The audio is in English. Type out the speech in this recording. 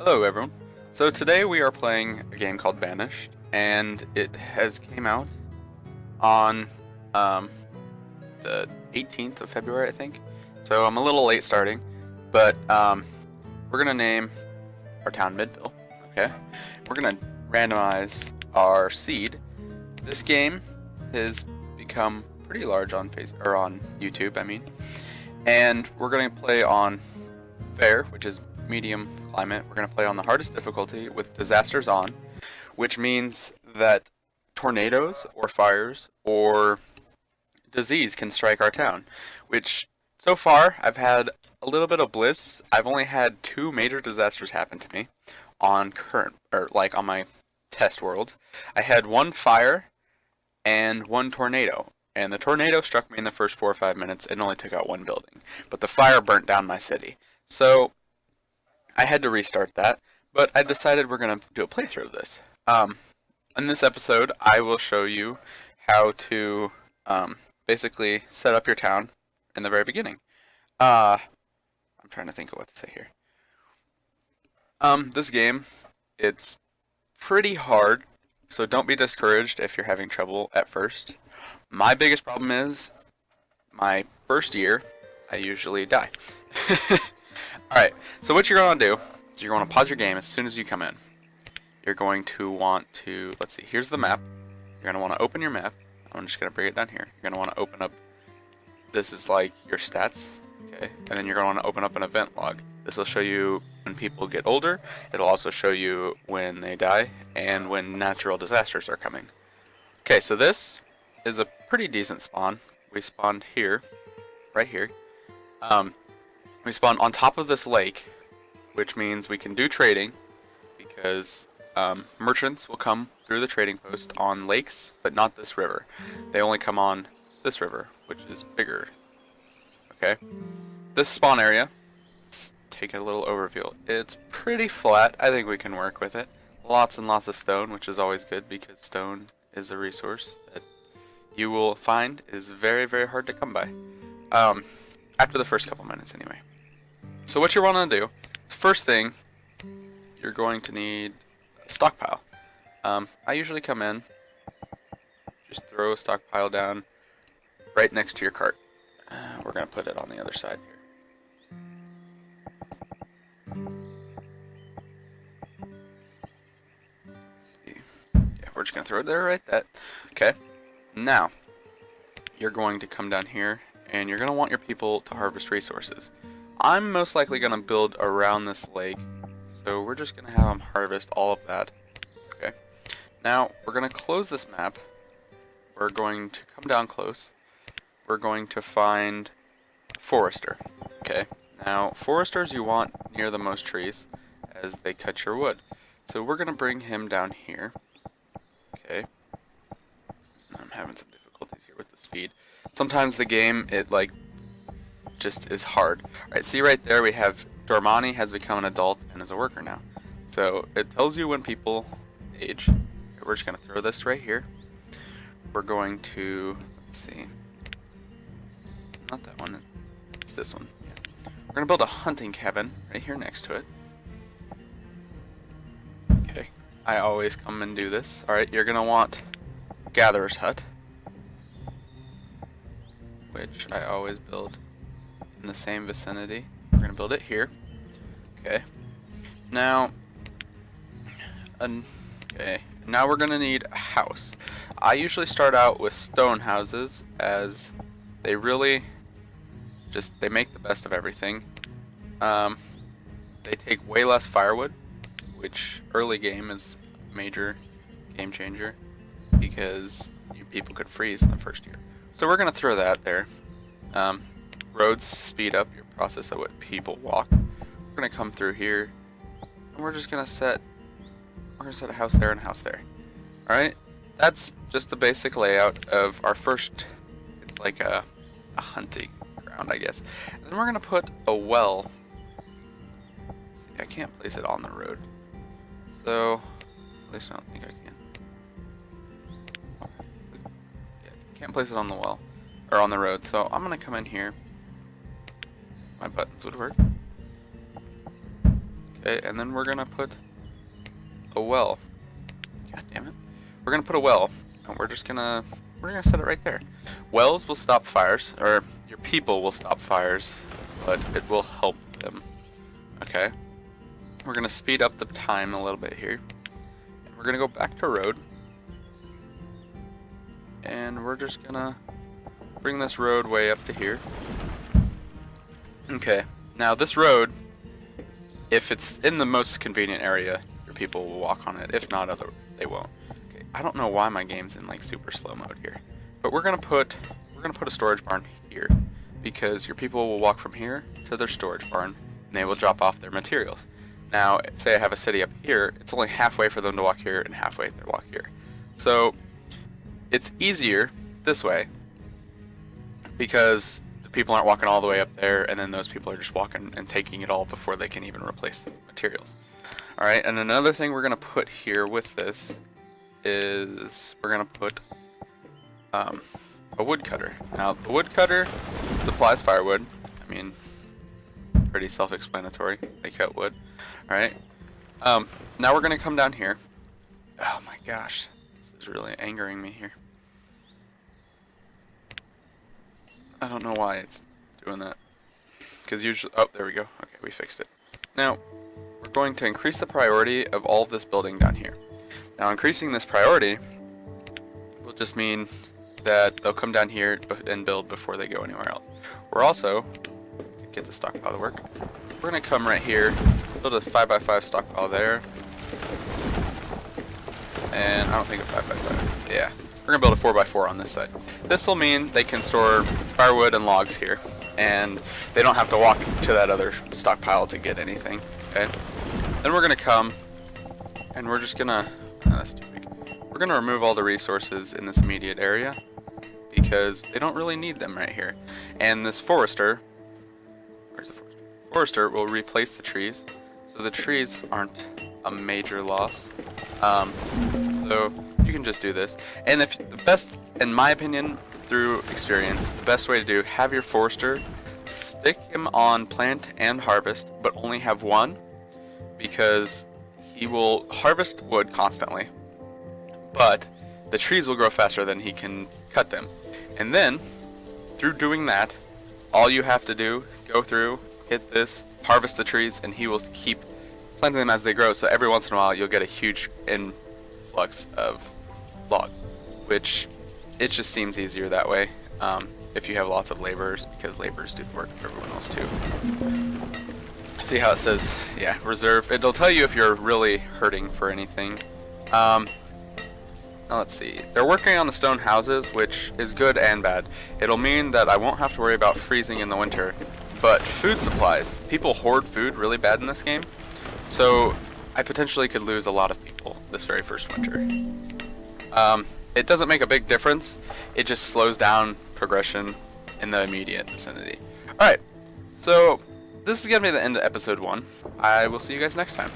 Hello everyone. So today we are playing a game called Banished, and it has came out on the 18th of February, I think. So I'm a little late starting, but we're gonna name our town Midville. Okay, we're gonna randomize our seed. This game has become pretty large on on YouTube, I mean, and we're gonna play on fair, which is medium climate. We're going to play on the hardest difficulty with disasters on, which means that tornadoes or fires or disease can strike our town, which so far I've had a little bit of bliss. I've only had 2 major disasters happen to me on on my test worlds. I had 1 fire and 1 tornado. And the tornado struck me in the first 4 or 5 minutes and only took out 1 building. But the fire burnt down my city. So I had to restart that, but I decided we're going to do a playthrough of this. In this episode, I will show you how to basically set up your town in the very beginning. I'm trying to think of what to say here. This game, it's pretty hard, so don't be discouraged if you're having trouble at first. My biggest problem is, my first year, I usually die. Alright, so what you're going to do is you're going to pause your game as soon as you come in. You're going to want to, let's see, here's the map. You're going to want to open your map. I'm just going to bring it down here. You're going to want to open up, this is like your stats, okay? And then you're going to want to open up an event log. This will show you when people get older. It'll also show you when they die and when natural disasters are coming. Okay, so this is a pretty decent spawn. We spawned here, right here. We spawn on top of this lake, which means we can do trading, because merchants will come through the trading post on lakes, but not this river. They only come on this river, which is bigger. Okay? This spawn area, let's take a little overview. It's pretty flat. I think we can work with it. Lots and lots of stone, which is always good, because stone is a resource that you will find is very, very hard to come by. After the first couple minutes, anyway. So what you want to do, first thing, you're going to need a stockpile. I usually come in, just throw a stockpile down right next to your cart. We're going to put it on the other side here. Let's see. Yeah, we're just going to throw it there right there. Okay. Now, you're going to come down here, and you're going to want your people to harvest resources. I'm most likely going to build around this lake, so we're just going to have them harvest all of that. Okay. Now, we're going to close this map. We're going to come down close. We're going to find a forester. Okay. Now, foresters you want near the most trees, as they cut your wood. So we're going to bring him down here. Okay. I'm having some difficulties here with the speed. Sometimes the game, it just is hard. Alright, see right there we have Dormani has become an adult and is a worker now. So it tells you when people age. Okay, we're just going to throw this right here. We're going to, let's see, not that one, it's this one. Yeah. We're going to build a hunting cabin right here next to it. Okay, I always come and do this. Alright, you're going to want Gatherer's Hut, which I always build in the same vicinity. We're going to build it here. Okay. Now, now we're going to need a house. I usually start out with stone houses, as they really they make the best of everything. They take way less firewood, which early game is a major game changer, because people could freeze in the first year. So we're going to throw that there. Roads speed up your process of what people walk. We're going to come through here, and we're just going to set a house there and a house there. Alright, that's just the basic layout of our first, it's like a hunting ground, I guess. And then we're going to put a well. See, I can't place it on the road. So, at least I don't think I can. Yeah, can't place it on the well, or on the road, so I'm going to come in here. My buttons would work. Okay, and then we're gonna put a well. God damn it. We're gonna put a well, and we're gonna set it right there. Wells will stop fires, or your people will stop fires, but it will help them. Okay. We're gonna speed up the time a little bit here. And we're gonna go back to road. And we're just gonna bring this road way up to here. Okay. Now this road, if it's in the most convenient area, your people will walk on it. If not, they won't. Okay. I don't know why my game's in like super slow mode here, but we're gonna put a storage barn here because your people will walk from here to their storage barn, and they will drop off their materials. Now, say I have a city up here, it's only halfway for them to walk here and halfway to walk here. So it's easier this way because the people aren't walking all the way up there, and then those people are just walking and taking it all before they can even replace the materials. Alright, and another thing we're going to put here with this is we're going to put a woodcutter. Now, the woodcutter supplies firewood. I mean, pretty self-explanatory. They cut wood. Alright. Now we're going to come down here. Oh my gosh. This is really angering me here. I don't know why it's doing that. Because usually... Oh, there we go. Okay, we fixed it. Now, we're going to increase the priority of all of this building down here. Now, increasing this priority will just mean that they'll come down here and build before they go anywhere else. We're also... Get the stockpile to work. We're going to come right here, build a 5x5 stockpile there. And I don't think a 5x5. Yeah. We're going to build a 4x4 on this side. This will mean they can store firewood and logs here, and they don't have to walk to that other stockpile to get anything. Okay. Then we're going to come, and we're just going to... No, that's too big. We're going to remove all the resources in this immediate area, because they don't really need them right here. And this forester... Where's the forester? Forester will replace the trees, so the trees aren't a major loss. So you can just do this. And if the best, in my opinion, through experience, the best way to do, have your forester stick him on plant and harvest, but only have one, because he will harvest wood constantly, but the trees will grow faster than he can cut them. And then, through doing that, all you have to do, go through, hit this, harvest the trees, and he will keep planting them as they grow, so every once in a while you'll get a huge influx of logs, which it just seems easier that way if you have lots of laborers, because laborers do work for everyone else too. See how it says, yeah, reserve. It'll tell you if you're really hurting for anything. Now let's see. They're working on the stone houses, which is good and bad. It'll mean that I won't have to worry about freezing in the winter. But food supplies. People hoard food really bad in this game. So I potentially could lose a lot of people this very first winter. It doesn't make a big difference. It just slows down progression in the immediate vicinity. Alright, so this is going to be the end of episode 1. I will see you guys next time.